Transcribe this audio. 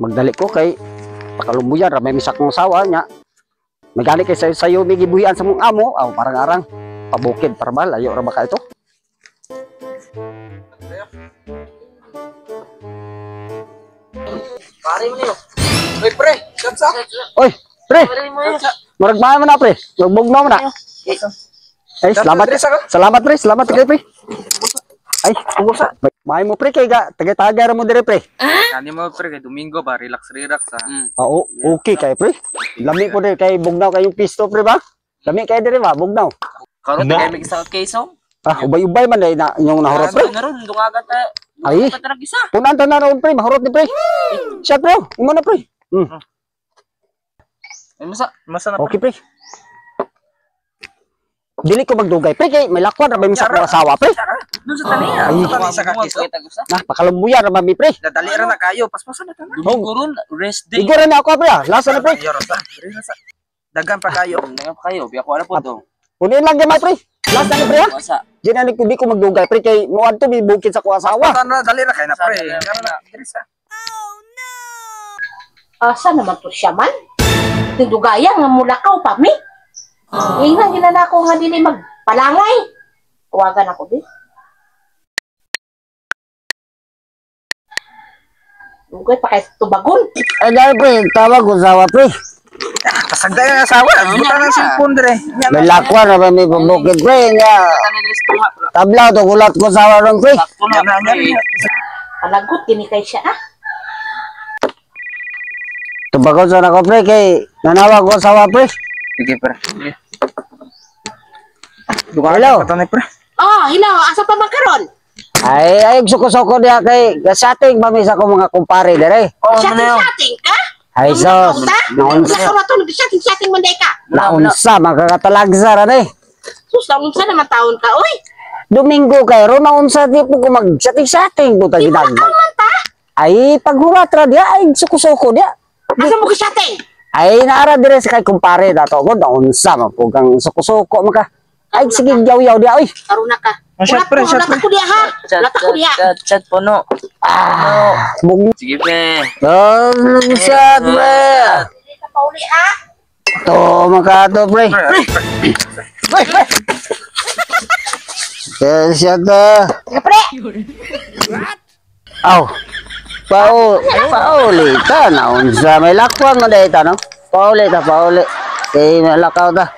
Magdali ko kay pakalumbuyan ra may misak ng sawa nya. Magani kay sayo may gibuhian sa mong amo, aw parang arang pabukid para ba layo ra ba ka ito? Pare mo niyo. Oy pre, kapsa. Oy, pre. Murag man na pre. Bugnaw na. Ay, salamat. Salamat pre, salamat kay pre. Ay, umusa. May mo pre kay ga taga-taga ra mo dire pre. Ani mo pre kay Domingo ba relax sa. Oo, okay kay pre. Lami po dire kay bugnaw kay yung pisto pre ba? Lami kay dire ba bugnaw. Karon kay mig sa keso. Ah, ubay-ubay man dai na yung nahurot pre. Naron dungagat ta. Ay. Isa. Punan ta na ron pre, mahurot ni pre. Siya pre, imo na pre. Ay masa na. Okay pre. Dili ko magdugay pre kay may lakwan ra ba sa akong asawa pre. Dun sa taniya. Ay, Sa kakiso. Nah, pakalumbuyan ra ba mi pre. Dadali ra na kayo, paspasan na tanan. Guron rest day. Igora na ako pre. Lasa na pre. Dagan pa kayo. Dagan pa kayo, biya ko ana po to. Kunin lang gamay pre. Lasa na pre ha. Di na di ko magdugay pre kay mo adto bi bukid sa akong asawa. Dali ra kay na pre. Dirisa. Asa naman to siya man? Tindugayan nga mulakaw pa mi. Ingnan ginana ko nga dili magpalangay. Tawagan ako di. Ugay pa kay tubagon. Ay dahil pre, tawag ko asawa pre. Kasagday ang asawa. Buta ng cellphone dire. May lakwan ra ba mi bukid pre nga. Tablaw to gulat ko asawa ron pre. Palagot kini kay siya ah. Tubagon sa nako pre kay nanawag ko asawa pre. Sige pre. Hello. Pre. Oh, hello, asa pa man karon? Ay suko-suko dia kay gasating mami sa ko mga kumpare dire. Shating ka? Ay sos. Naunsa. Sa na to shating man day ka. Naunsa makakatalagsa ra ni. Sus, naunsa naman taon ka oy. Domingo kay ro naunsa di po ko mag-setting-setting buta gidag. Man ta? Ay paghurat ra dia ay suko-suko dia. Asa mo shating? Ay naara dire sa kay kumpare dato ko naunsa mapugang suko-suko maka. Ay sige yaw-yaw dia oy. Karuna ka. Syempre. Lata ko diha ha. Lata ko diha. Chat po no. Bug. Sige pre. Chat pre. Dili ka pauli ha. To makato pre. Siya to. Sige pre. Aw. Pauli ta naunsa may lakwan man dayta no. Pauli. Kay malakaw ta.